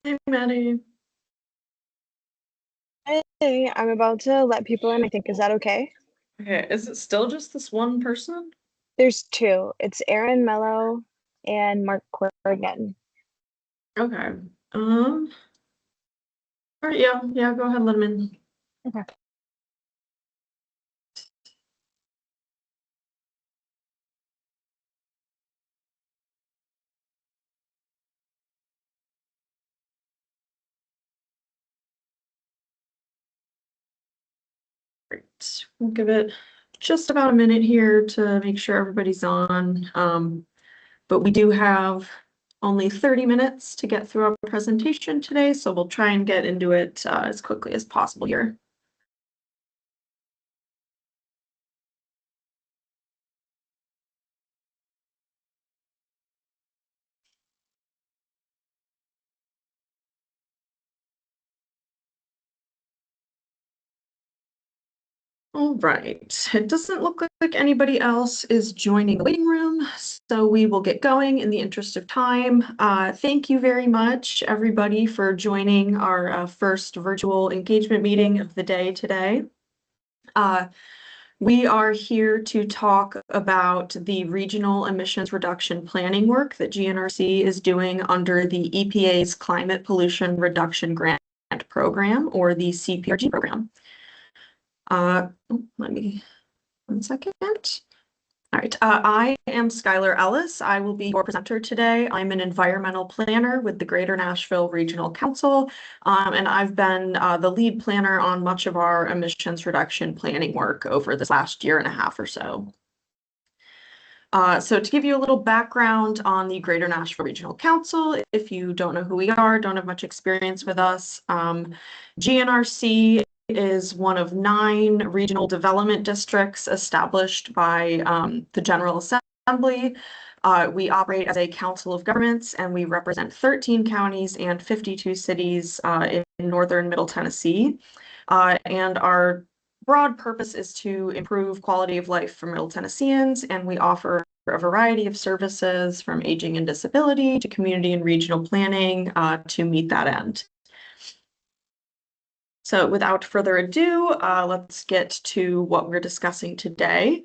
Hey, Maddie. Hey, I'm about to let people in, I think. Is that okay? Okay, is it still just this one person? There's two. It's Aaron Mello and Mark Corrigan. Okay. Um, all right, yeah, go ahead, let him in. Okay. Great. We'll give it just about a minute here to make sure everybody's on. But we do have only 30 minutes to get through our presentation today, so we'll try and get into it as quickly as possible here. All right, it doesn't look like anybody else is joining the waiting room, so we will get going in the interest of time. Thank you very much, everybody, for joining our first virtual engagement meeting of the day today. We are here to talk about the regional emissions reduction planning work that GNRC is doing under the EPA's Climate Pollution Reduction Grant Program, or the CPRG program. Let me 1 second. All right, I am Skylar Ellis. I will be your presenter today. I'm an environmental planner with the Greater Nashville Regional Council, and I've been the lead planner on much of our emissions reduction planning work over this last year and a half or so. So to give you a little background on the Greater Nashville Regional Council, if you don't know who we are, don't have much experience with us, GNRC is one of 9 regional development districts established by the General Assembly. We operate as a council of governments, and we represent 13 counties and 52 cities in northern Middle Tennessee. And our broad purpose is to improve quality of life for Middle Tennesseans, and we offer a variety of services from aging and disability to community and regional planning to meet that end. So without further ado, let's get to what we're discussing today.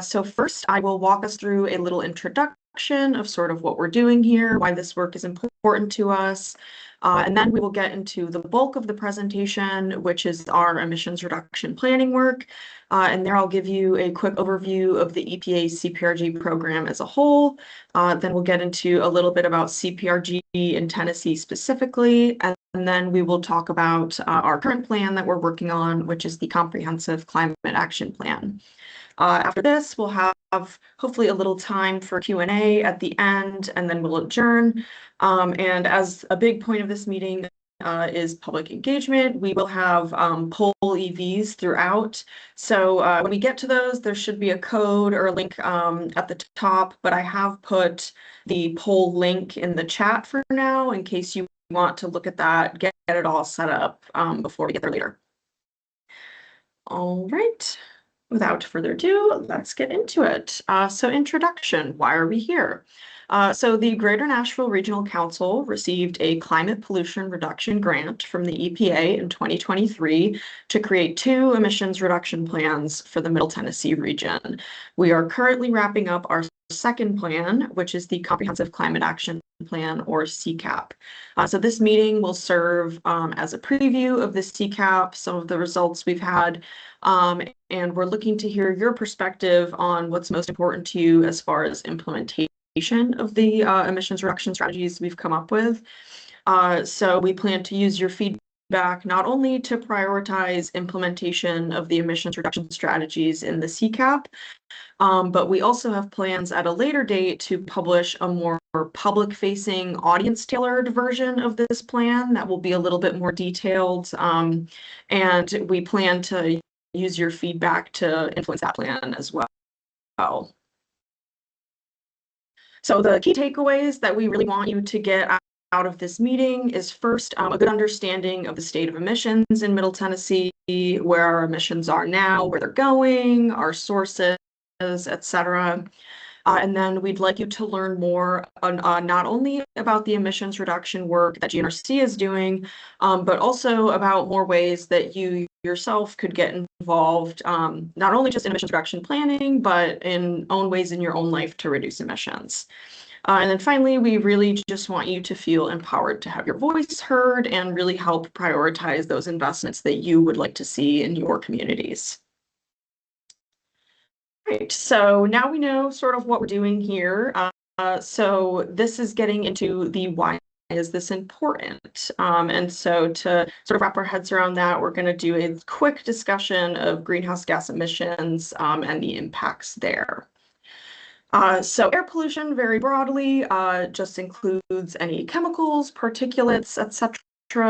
So first, I will walk us through a little introduction of sort of what we're doing here, why this work is important to us. And then we will get into the bulk of the presentation, which is our emissions reduction planning work. And there I'll give you a quick overview of the EPA's CPRG program as a whole. Then we'll get into a little bit about CPRG in Tennessee specifically. And then we will talk about our current plan that we're working on, which is the Comprehensive Climate Action Plan. After this, we'll have hopefully a little time for Q&A at the end, and then we'll adjourn. And as a big point of this meeting is public engagement, we will have poll EVs throughout. So when we get to those, there should be a code or a link at the top, but I have put the poll link in the chat for now in case you want to look at that, get it all set up before we get there later. All right. Without further ado, let's get into it. So introduction, why are we here? So the Greater Nashville Regional Council received a climate pollution reduction grant from the EPA in 2023 to create 2 emissions reduction plans for the Middle Tennessee region. We are currently wrapping up our second plan, which is the Comprehensive Climate Action Plan, or CCAP. So this meeting will serve as a preview of the CCAP, some of the results we've had, and we're looking to hear your perspective on what's most important to you as far as implementation of the emissions reduction strategies we've come up with. So we plan to use your feedback not only to prioritize implementation of the emissions reduction strategies in the CCAP, but we also have plans at a later date to publish a more public-facing, audience-tailored version of this plan that will be a little bit more detailed. And we plan to use your feedback to influence that plan as well. So the key takeaways that we really want you to get out of this meeting is first, a good understanding of the state of emissions in Middle Tennessee, where our emissions are now, where they're going, our sources, etc. And then we'd like you to learn more on not only about the emissions reduction work that GNRC is doing, but also about more ways that you yourself could get involved, not only just in emissions reduction planning, but in own ways in your own life to reduce emissions. And then finally, we really just want you to feel empowered to have your voice heard and really help prioritize those investments that you would like to see in your communities. Right, so now we know sort of what we're doing here. So this is getting into the why is this important? And so to sort of wrap our heads around that, we're going to do a quick discussion of greenhouse gas emissions and the impacts there. So air pollution, very broadly, just includes any chemicals, particulates, etc.,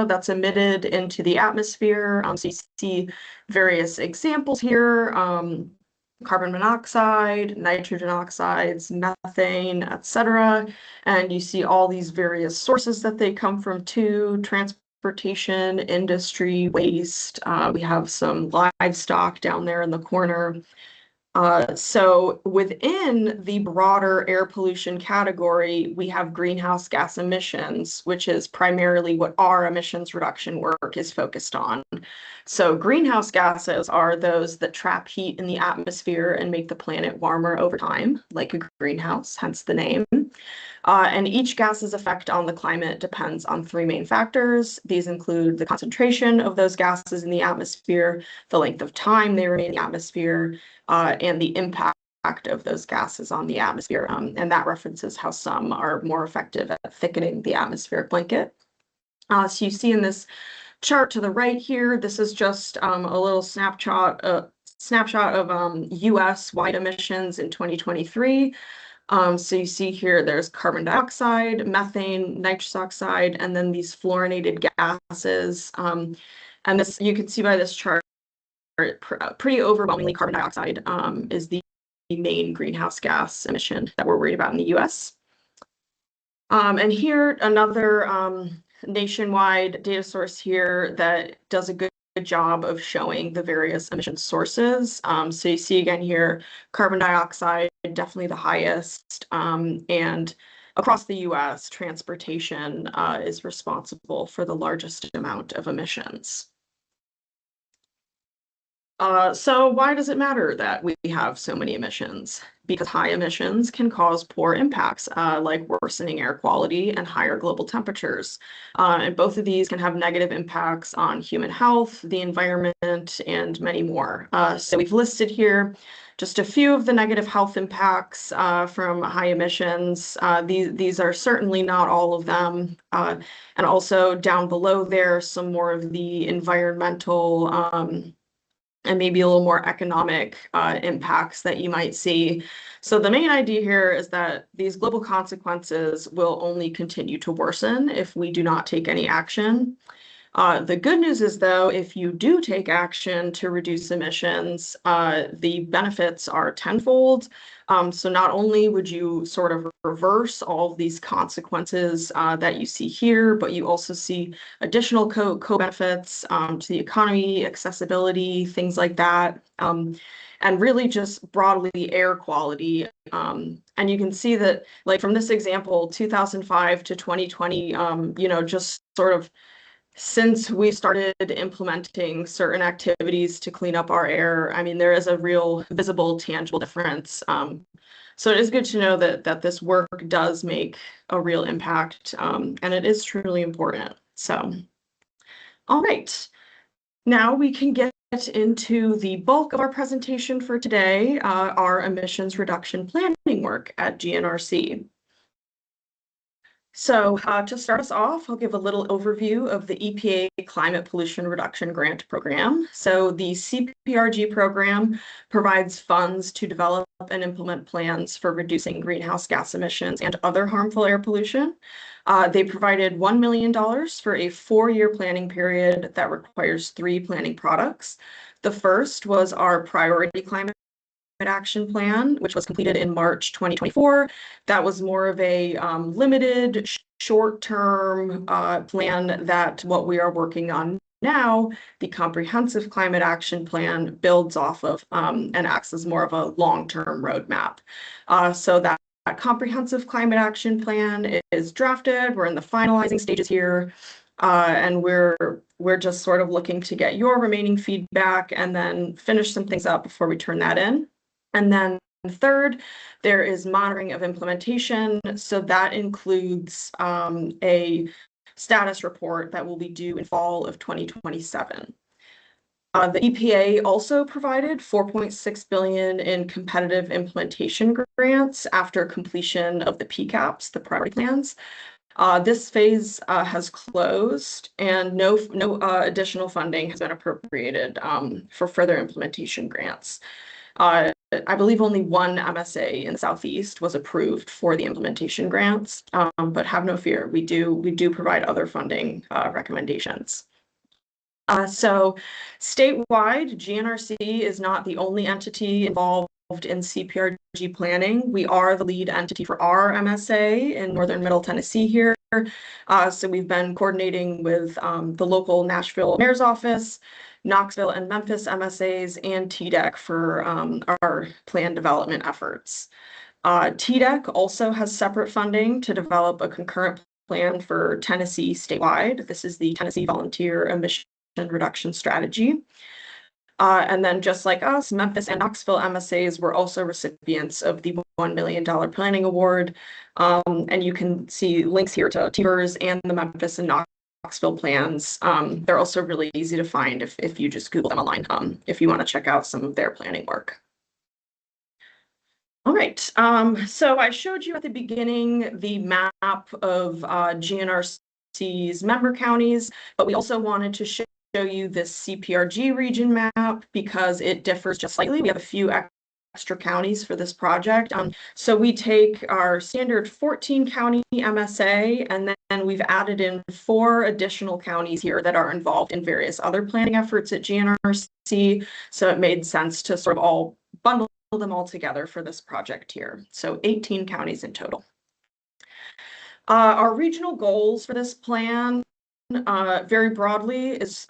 that's emitted into the atmosphere. So you see various examples here. Carbon monoxide, nitrogen oxides, methane, etc. And you see all these various sources that they come from too: transportation, industry, waste. We have some livestock down there in the corner. So within the broader air pollution category, we have greenhouse gas emissions, which is primarily what our emissions reduction work is focused on. So greenhouse gases are those that trap heat in the atmosphere and make the planet warmer over time, like a greenhouse, hence the name. And each gas's effect on the climate depends on three main factors. These include the concentration of those gases in the atmosphere, the length of time they remain in the atmosphere, and the impact of those gases on the atmosphere. And that references how some are more effective at thickening the atmospheric blanket. So you see in this chart to the right here, this is just a little snapshot of US-wide emissions in 2023. So you see here, there's carbon dioxide, methane, nitrous oxide, and then these fluorinated gases. And this, you can see by this chart, pretty overwhelmingly carbon dioxide is the main greenhouse gas emission that we're worried about in the US. And here, another nationwide data source here that does a good job of showing the various emission sources. So you see again here, carbon dioxide, definitely the highest. And across the US, transportation is responsible for the largest amount of emissions. So why does it matter that we have so many emissions? Because high emissions can cause poor impacts, like worsening air quality and higher global temperatures. And both of these can have negative impacts on human health, the environment, and many more. So we've listed here just a few of the negative health impacts from high emissions. These are certainly not all of them. And also down below there, some more of the environmental and maybe a little more economic impacts that you might see. So the main idea here is that these global consequences will only continue to worsen if we do not take any action. The good news is, though, if you do take action to reduce emissions, the benefits are tenfold. So not only would you sort of reverse all of these consequences that you see here, but you also see additional co-benefits to the economy, accessibility, things like that. And really just broadly air quality. And you can see that, like from this example, 2005 to 2020, just sort of since we started implementing certain activities to clean up our air, I mean, there is a real visible, tangible difference. So it is good to know that this work does make a real impact, and it is truly important. So, all right, now we can get into the bulk of our presentation for today, our emissions reduction planning work at GNRC. So to start us off, I'll give a little overview of the EPA Climate Pollution Reduction Grant Program. So the CPRG program provides funds to develop and implement plans for reducing greenhouse gas emissions and other harmful air pollution. They provided $1 million for a 4-year planning period that requires 3 planning products. The first was our Priority Climate Action Plan, which was completed in March 2024. That was more of a limited short-term plan that what we are working on now, the Comprehensive Climate Action Plan builds off of and acts as more of a long-term roadmap. So that Comprehensive Climate Action Plan is drafted. We're in the finalizing stages here. And we're just sort of looking to get your remaining feedback and then finish some things up before we turn that in. And then third, there is monitoring of implementation. So that includes a status report that will be due in fall of 2027. The EPA also provided $4.6 billion in competitive implementation grants after completion of the PCAPs, the priority plans. This phase has closed and no additional funding has been appropriated for further implementation grants. I believe only one MSA in the Southeast was approved for the implementation grants, but have no fear, we do provide other funding recommendations. So statewide, GNRC is not the only entity involved in CPRG planning. We are the lead entity for our MSA in Northern Middle Tennessee here. So we've been coordinating with the local Nashville Mayor's Office, Knoxville and Memphis MSAs, and TDEC for our plan development efforts. TDEC also has separate funding to develop a concurrent plan for Tennessee statewide. This is the Tennessee Volunteer Emission Reduction Strategy. And then just like us, Memphis and Knoxville MSAs were also recipients of the $1 million planning award. And you can see links here to TVERS and the Memphis and Knoxville plans. They're also really easy to find if you just Google them online, if you want to check out some of their planning work. All right, so I showed you at the beginning the map of GNRC's member counties, but we also wanted to show you this CPRG region map because it differs just slightly. We have a few extra counties for this project. So we take our standard 14 county MSA, and then we've added in 4 additional counties here that are involved in various other planning efforts at GNRC. So it made sense to sort of all bundle them all together for this project here. So 18 counties in total. Our regional goals for this plan, very broadly, is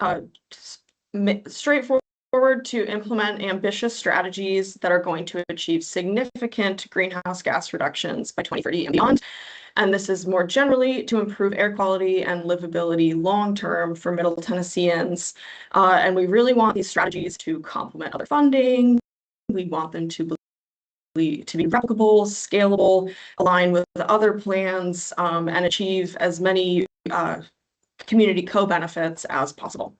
straightforward to implement ambitious strategies that are going to achieve significant greenhouse gas reductions by 2030 and beyond. And this is more generally to improve air quality and livability long-term for Middle Tennesseans. And we really want these strategies to complement other funding. We want them to be replicable, scalable, align with the other plans, and achieve as many community co-benefits as possible.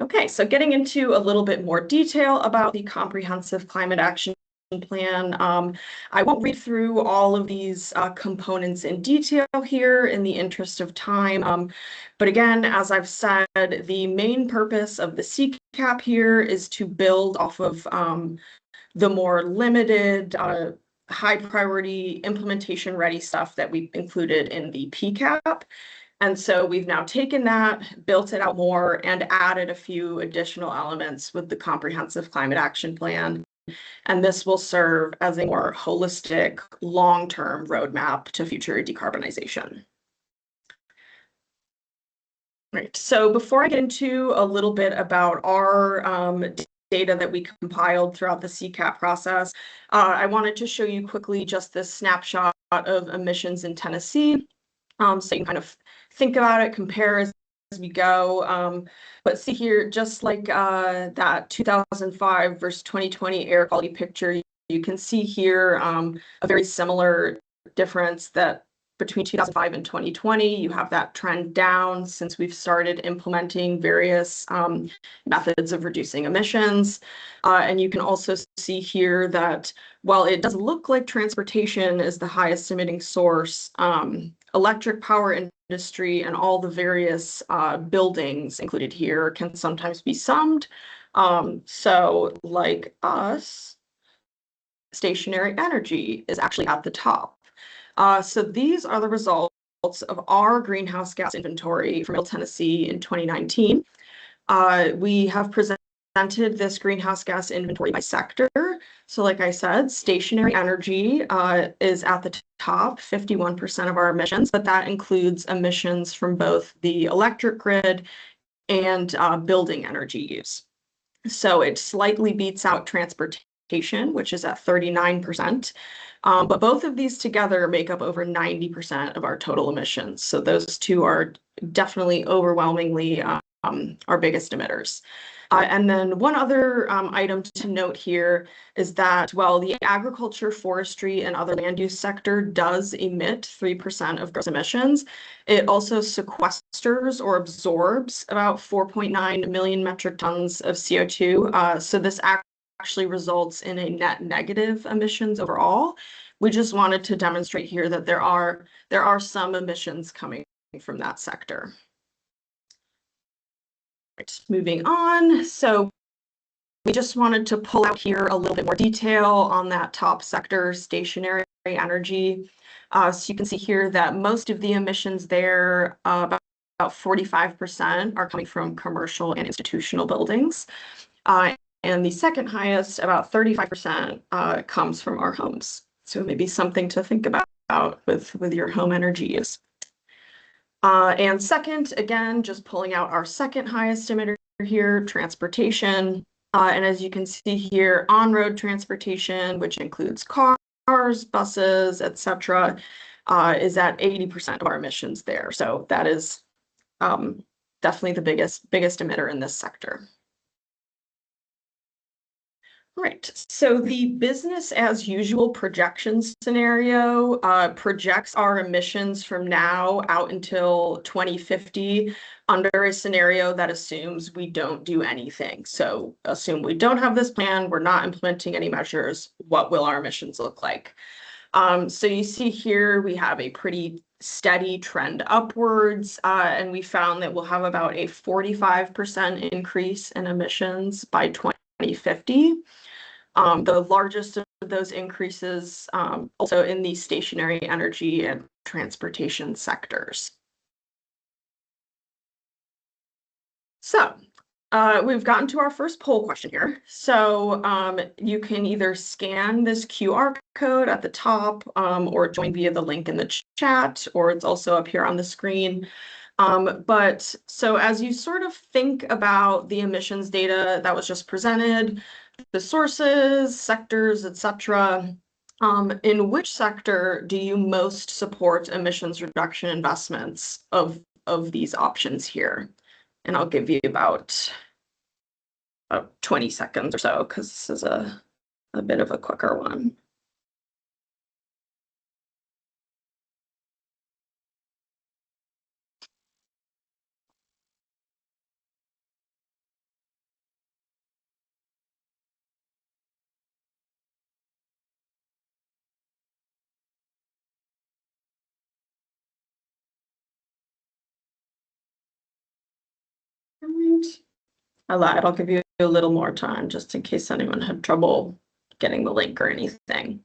Okay, so getting into a little bit more detail about the Comprehensive Climate Action Plan. I won't read through all of these components in detail here in the interest of time. But again, as I've said, the main purpose of the CCAP here is to build off of the more limited, high priority implementation ready stuff that we included in the PCAP. And so we've now taken that, built it out more, and added a few additional elements with the Comprehensive Climate Action Plan. And this will serve as a more holistic, long-term roadmap to future decarbonization. Right, so before I get into a little bit about our data that we compiled throughout the CCAP process, I wanted to show you quickly just this snapshot of emissions in Tennessee. So you can kind of think about it, compare as we go. But see here, just like that 2005 versus 2020 air quality picture, you can see here a very similar difference that between 2005 and 2020, you have that trend down since we've started implementing various methods of reducing emissions. And you can also see here that while it does look like transportation is the highest emitting source, electric power industry and all the various buildings included here can sometimes be summed. So like us, stationary energy is actually at the top. So these are the results of our greenhouse gas inventory for Middle Tennessee in 2019. We have presented this greenhouse gas inventory by sector. So like I said, stationary energy is at the top, 51% of our emissions, but that includes emissions from both the electric grid and building energy use. So it slightly beats out transportation, which is at 39%. But both of these together make up over 90% of our total emissions. So those two are definitely overwhelmingly our biggest emitters. And then one other item to note here is that while the agriculture, forestry, and other land use sector does emit 3% of gross emissions, it also sequesters or absorbs about 4.9 million metric tons of CO2. So this actually results in a net negative emissions overall. We just wanted to demonstrate here that there are some emissions coming from that sector. Right, moving on. So we just wanted to pull out here a little bit more detail on that top sector, stationary energy. So you can see here that most of the emissions there, about 45% are coming from commercial and institutional buildings. And the second highest, about 35%, comes from our homes. So maybe something to think about with your home energy use. And second, again, just pulling out our second highest emitter here, transportation. And as you can see here, on-road transportation, which includes cars, buses, etc., is at 80% of our emissions there. So that is definitely the biggest emitter in this sector. Right. So the business as usual projection scenario projects our emissions from now out until 2050 under a scenario that assumes we don't do anything. So assume we don't have this plan, we're not implementing any measures, what will our emissions look like? So you see here we have a pretty steady trend upwards, and we found that we'll have about a 45% increase in emissions by 2050. The largest of those increases also in the stationary energy and transportation sectors. So we've gotten to our first poll question here. So you can either scan this QR code at the top or join via the link in the chat, or it's also up here on the screen. But so as you sort of think about the emissions data that was just presented, the sources, sectors, etc., in which sector do you most support emissions reduction investments of these options here? And I'll give you about 20 seconds or so, because this is a bit of a quicker one. Right. I lied. I'll give you a little more time just in case anyone had trouble getting the link or anything.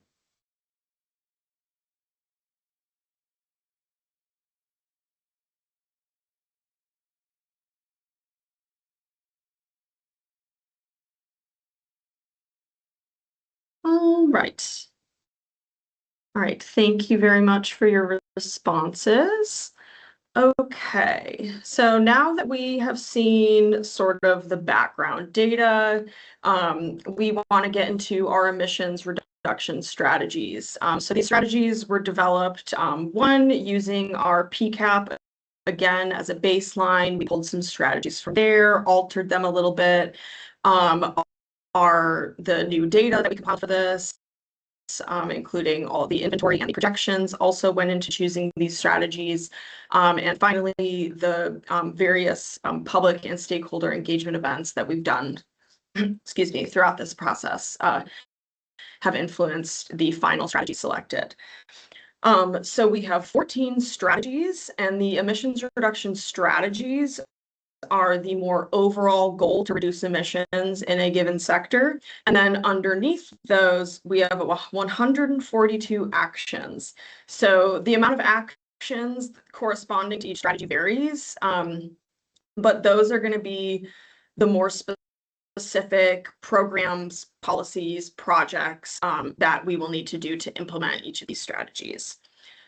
All right. All right. Thank you very much for your responses. Okay, so now that we have seen sort of the background data, we want to get into our emissions reduction strategies. So these strategies were developed, one, using our PCAP, again, as a baseline. We pulled some strategies from there, altered them a little bit. Are the new data that we compiled for this, including all the inventory and the projections, also went into choosing these strategies. And finally, the various public and stakeholder engagement events that we've done, excuse me, throughout this process have influenced the final strategy selected. So we have 14 strategies, and the emissions reduction strategies are the more overall goal to reduce emissions in a given sector. And then underneath those, we have 142 actions. So the amount of actions corresponding to each strategy varies, but those are going to be the more specific programs, policies, projects that we will need to do to implement each of these strategies.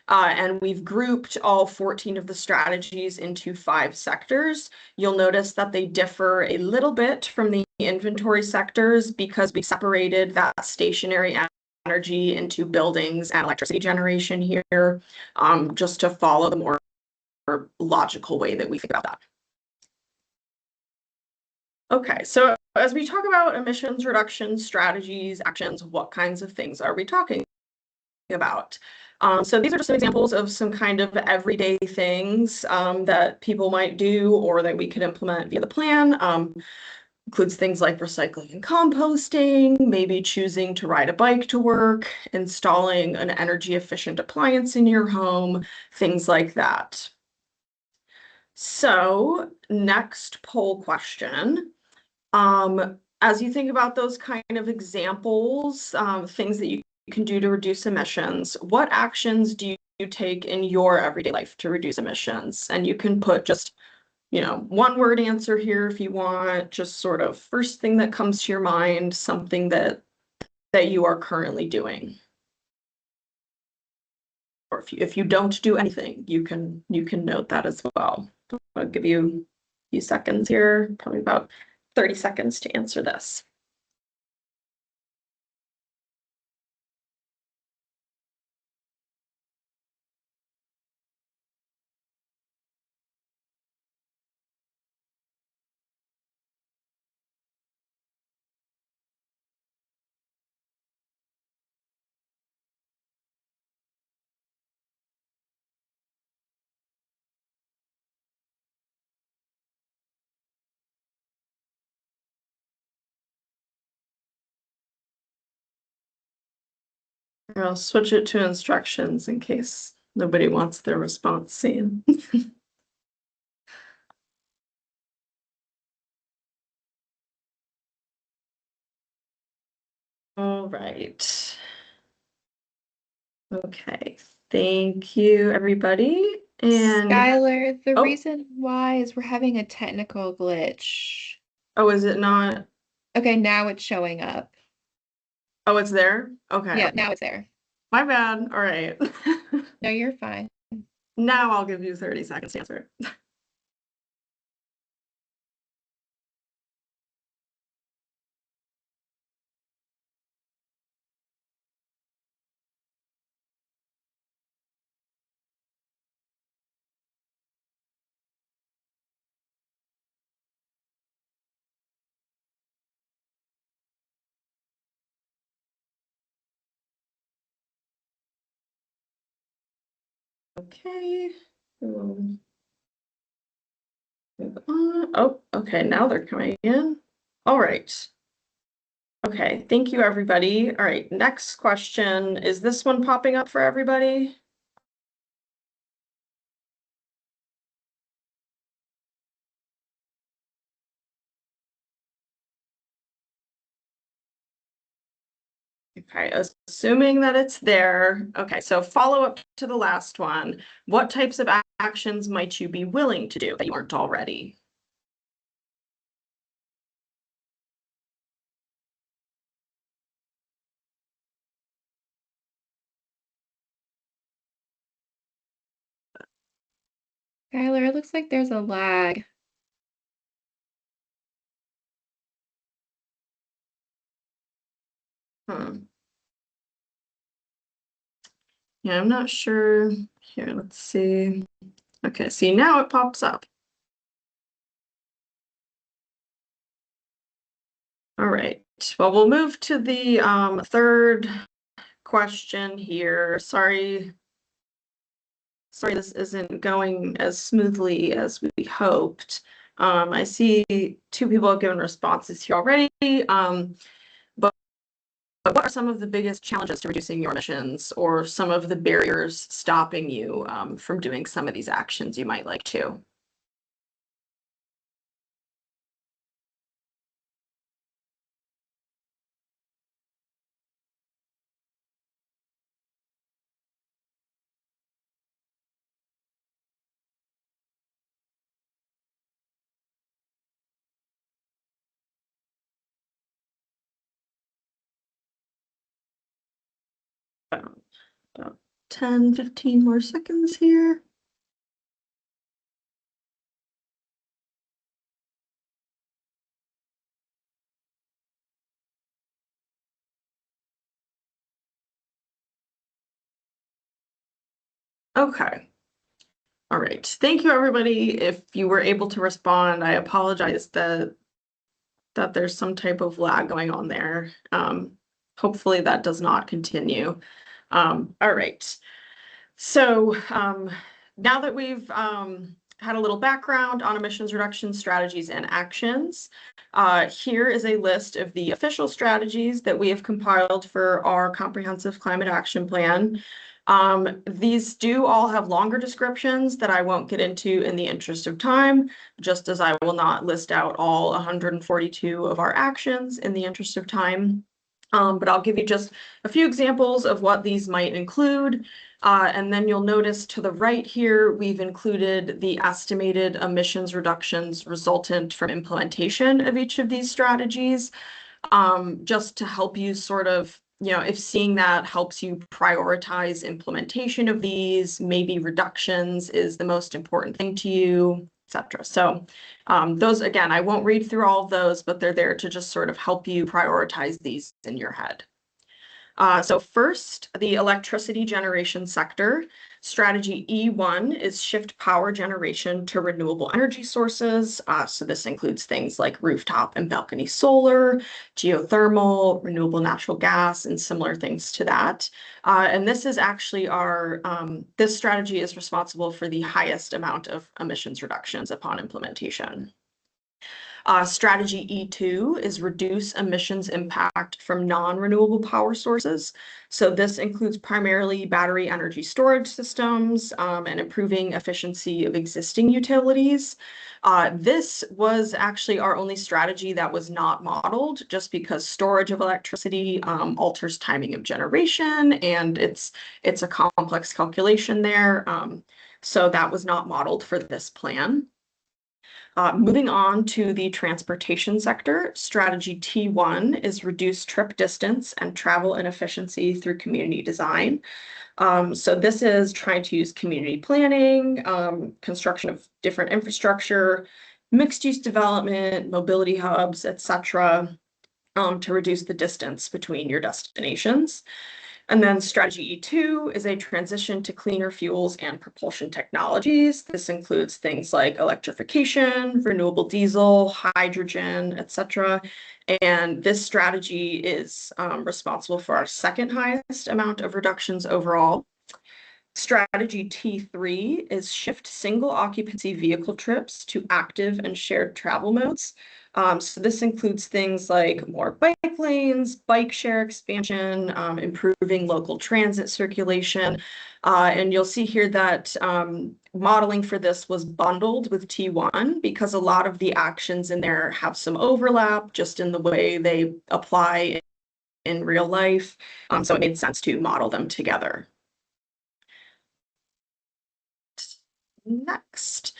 And we've grouped all 14 of the strategies into 5 sectors. You'll notice that they differ a little bit from the inventory sectors because we separated that stationary energy into buildings and electricity generation here, just to follow the more logical way that we think about that. Okay, so as we talk about emissions reduction strategies, actions, what kinds of things are we talking about? So these are just some examples of some kind of everyday things that people might do or that we could implement via the plan. Includes things like recycling and composting, maybe choosing to ride a bike to work, installing an energy efficient appliance in your home, things like that. So next poll question. As you think about those kind of examples, things that you can do to reduce emissions, what actions do you take in your everyday life to reduce emissions? And you can put just, one word answer here if you want, just sort of first thing that comes to your mind, something that you are currently doing. Or if you don't do anything, you can note that as well. I'll give you a few seconds here, probably about 30 seconds to answer this. I'll switch it to instructions in case nobody wants their response seen. All right. Okay, thank you, everybody. And Skylar, the oh, reason why is we're having a technical glitch. oh, is it not? Okay, now it's showing up. Oh, it's there? Okay. Yeah, now it's there. My bad. All right. No, you're fine. Now I'll give you 30 seconds to answer. Okay. Move on. Oh, okay. Now they're coming in. All right. Okay. Thank you, everybody. All right. Next question. Is this one popping up for everybody? Okay, assuming that it's there. Okay, so follow up to the last one. What types of actions might you be willing to do that you aren't already? Skylar, it looks like there's a lag. Hmm. Yeah, I'm not sure. Here, let's see. Okay, see, now it pops up. All right, well, we'll move to the third question here. Sorry, this isn't going as smoothly as we hoped. I see 2 people have given responses here already. But what are some of the biggest challenges to reducing your emissions or some of the barriers stopping you from doing some of these actions you might like to? About 10, 15 more seconds here. Okay. All right. Thank you, everybody. If you were able to respond, I apologize that there's some type of lag going on there. Hopefully that does not continue. All right. So now that we've had a little background on emissions reduction strategies and actions, here is a list of the official strategies that we have compiled for our comprehensive climate action plan. These do all have longer descriptions that I won't get into in the interest of time, just as I will not list out all 142 of our actions in the interest of time. But I'll give you just a few examples of what these might include. And then you'll notice to the right here, we've included the estimated emissions reductions resultant from implementation of each of these strategies, just to help you sort of, if seeing that helps you prioritize implementation of these, maybe reductions is the most important thing to you, etc. So those, again, I won't read through all of those, but they're there to just sort of help you prioritize these in your head. So first, the electricity generation sector. Strategy E1 is shift power generation to renewable energy sources. So this includes things like rooftop and balcony solar, geothermal, renewable natural gas, and similar things to that. And this is actually this strategy is responsible for the highest amount of emissions reductions upon implementation. Strategy E2 is reduce emissions impact from non-renewable power sources. So this includes primarily battery energy storage systems and improving efficiency of existing utilities. This was actually our only strategy that was not modeled, just because storage of electricity alters timing of generation, and it's a complex calculation there. So that was not modeled for this plan. Moving on to the transportation sector, strategy T1 is reduce trip distance and travel inefficiency through community design. So this is trying to use community planning, construction of different infrastructure, mixed use development, mobility hubs, etc., to reduce the distance between your destinations. And then strategy E2 is a transition to cleaner fuels and propulsion technologies. This includes things like electrification, renewable diesel, hydrogen, etc. And this strategy is responsible for our second highest amount of reductions overall. Strategy T3 is shift single occupancy vehicle trips to active and shared travel modes. So this includes things like more bike lanes, bike share expansion, improving local transit circulation. And you'll see here that modeling for this was bundled with T1 because a lot of the actions in there have some overlap just in the way they apply in real life. So it made sense to model them together. Next,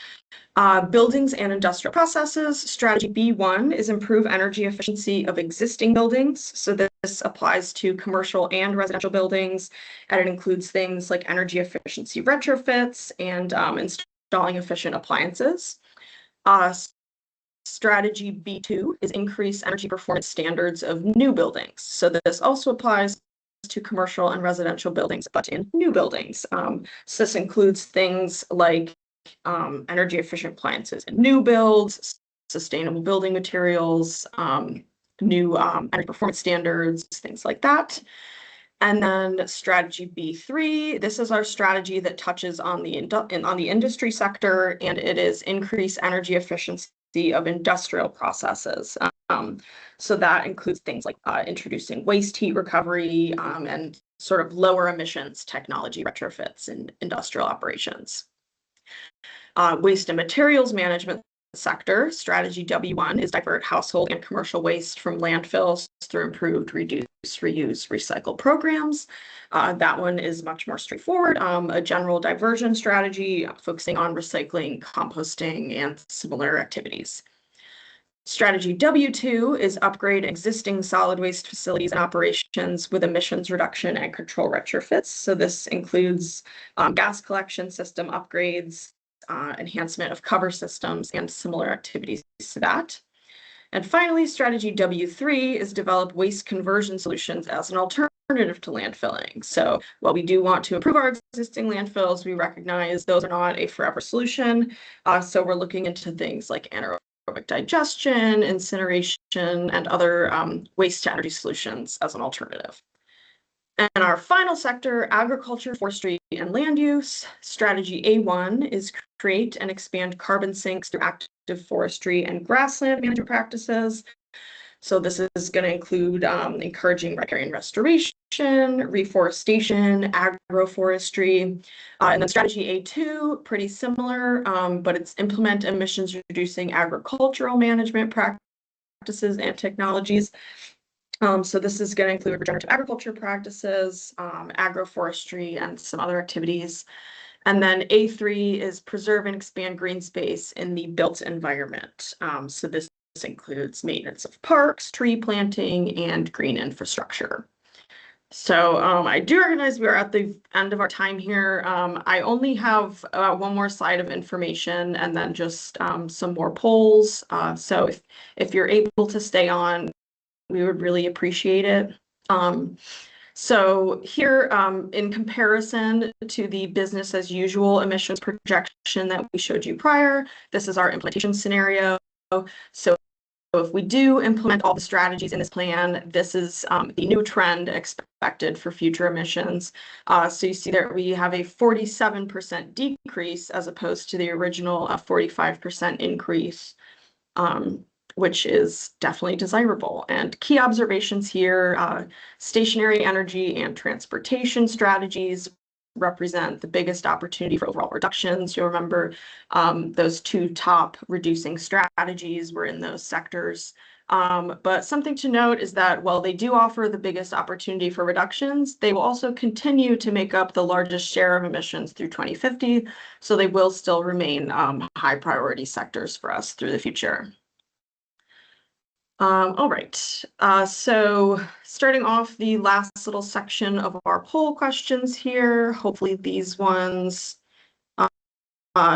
buildings and industrial processes. Strategy B1 is improve energy efficiency of existing buildings. So this applies to commercial and residential buildings, and it includes things like energy efficiency retrofits and installing efficient appliances. Strategy B2 is increase energy performance standards of new buildings. So this also applies to commercial and residential buildings, but in new buildings. So this includes things like energy efficient appliances in new builds, sustainable building materials, new energy performance standards, things like that. And then strategy B3, this is our strategy that touches on the industry sector, and it is increase energy efficiency of industrial processes. So that includes things like introducing waste heat recovery and sort of lower emissions technology retrofits in industrial operations. Waste and materials management sector, strategy W1 is divert household and commercial waste from landfills through improved reduce, reuse, recycle programs. That one is much more straightforward. A general diversion strategy focusing on recycling, composting, and similar activities. Strategy W2 is upgrade existing solid waste facilities and operations with emissions reduction and control retrofits. So this includes gas collection system upgrades, enhancement of cover systems, and similar activities to that. And finally, strategy W3 is develop waste conversion solutions as an alternative to landfilling. So while we do want to improve our existing landfills, we recognize those are not a forever solution. So we're looking into things like anaerobic digestion, incineration, and other waste to energy solutions as an alternative. And our final sector, agriculture, forestry, and land use. Strategy A1 is create and expand carbon sinks through active forestry and grassland management practices. So this is going to include encouraging riparian restoration, reforestation, agroforestry. And then strategy A2, pretty similar, but it's implement emissions reducing agricultural management practices and technologies. So this is going to include regenerative agriculture practices, agroforestry, and some other activities. And then A3 is preserve and expand green space in the built environment. So this includes maintenance of parks, tree planting, and green infrastructure. So I do recognize we are at the end of our time here. I only have one more slide of information and then just some more polls. So if you're able to stay on, we would really appreciate it. So here, in comparison to the business as usual emissions projection that we showed you prior, this is our implementation scenario. So if we do implement all the strategies in this plan, this is the new trend expected for future emissions. So you see there we have a 47% decrease as opposed to the original 45% increase. Which is definitely desirable. And key observations here, stationary energy and transportation strategies represent the biggest opportunity for overall reductions. You'll remember those two top reducing strategies were in those sectors. But something to note is that while they do offer the biggest opportunity for reductions, they will also continue to make up the largest share of emissions through 2050. So they will still remain high priority sectors for us through the future. All right, so starting off the last little section of our poll questions here, hopefully these ones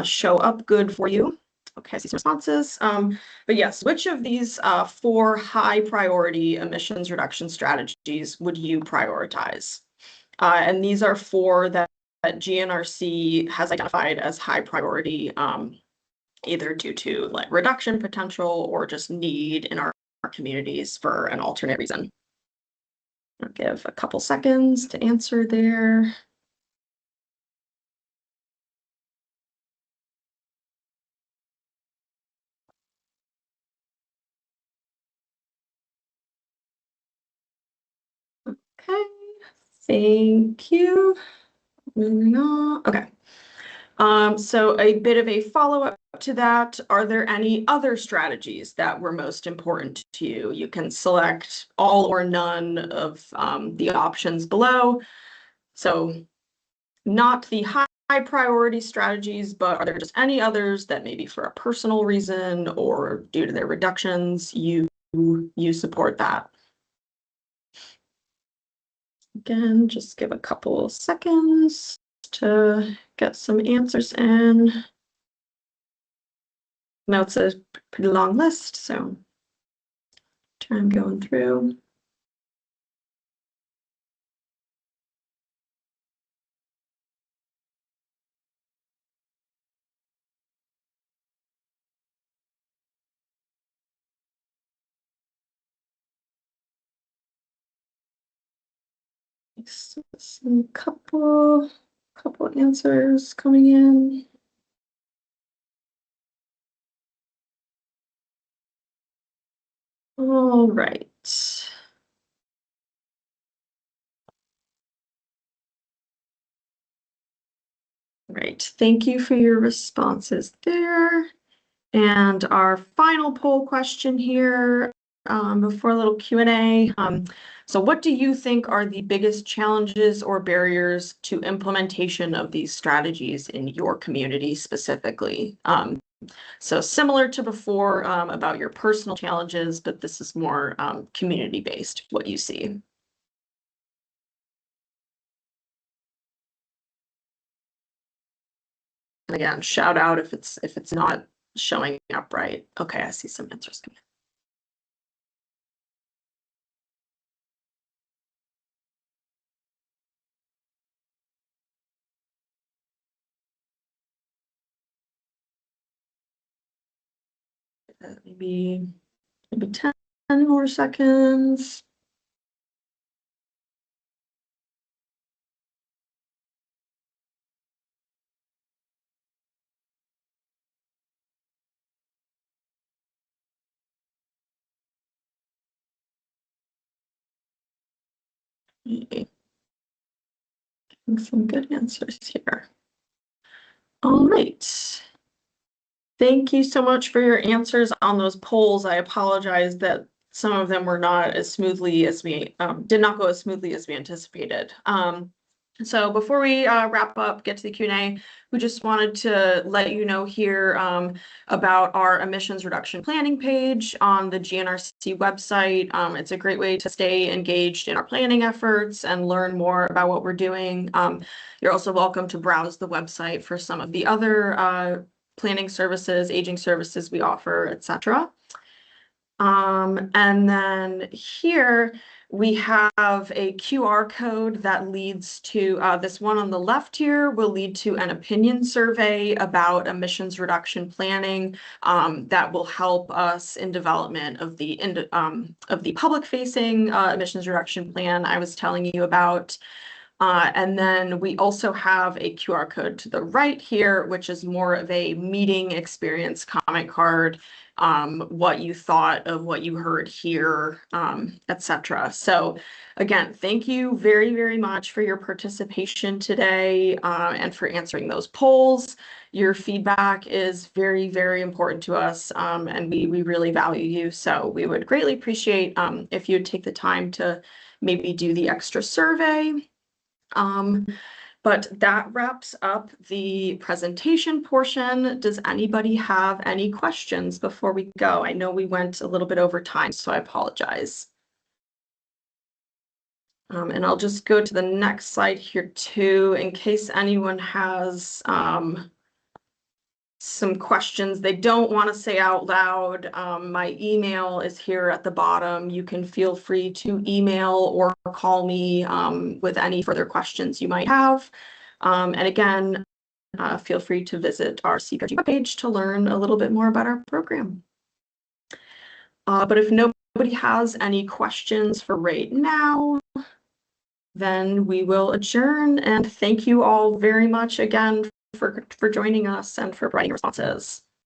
show up good for you. Okay, I see some responses. But yes, which of these 4 high priority emissions reduction strategies would you prioritize? And these are 4 that GNRC has identified as high priority, either due to like reduction potential or just need in our communities for an alternate reason. I'll give a couple seconds to answer there. Okay, thank you. Moving on. Okay. So a bit of a follow-up to that, are there any other strategies that were most important to you? You can select all or none of the options below. So not the high priority strategies, but are there just any others that maybe for a personal reason or due to their reductions, you support that? Again, just give a couple seconds to get some answers in. Now it's a pretty long list, so I'm going through. Some couple answers coming in. All right. Right. Thank you for your responses there. And our final poll question here before a little Q&A. So what do you think are the biggest challenges or barriers to implementation of these strategies in your community specifically? So similar to before about your personal challenges, but this is more community-based, what you see. And again, shout out if it's not showing up right. Okay, I see some answers coming. Maybe 10 more seconds. Okay. Some good answers here. All right. Thank you so much for your answers on those polls. I apologize that some of them were not as smoothly as we did not go as smoothly as we anticipated. So before we wrap up, get to the Q&A, we just wanted to let you know here about our emissions reduction planning page on the GNRC website. It's a great way to stay engaged in our planning efforts and learn more about what we're doing. You're also welcome to browse the website for some of the other planning services, aging services we offer, etc. And then here we have a QR code that leads to this one on the left here will lead to an opinion survey about emissions reduction planning that will help us in development of the public facing emissions reduction plan I was telling you about. And then we also have a QR code to the right here, which is more of a meeting experience comment card, what you thought of what you heard here, etc. So again, thank you very, very much for your participation today and for answering those polls. Your feedback is very, very important to us, and we really value you. So we would greatly appreciate if you'd take the time to maybe do the extra survey. But that wraps up the presentation portion. Does anybody have any questions before we go? I know we went a little bit over time, so I apologize. And I'll just go to the next slide here too, in case anyone has some questions they don't want to say out loud. My email is here at the bottom. You can feel free to email or call me with any further questions you might have. And again, feel free to visit our CPRG webpage to learn a little bit more about our program. But if nobody has any questions for right now, then we will adjourn. And thank you all very much again for joining us and for providing responses.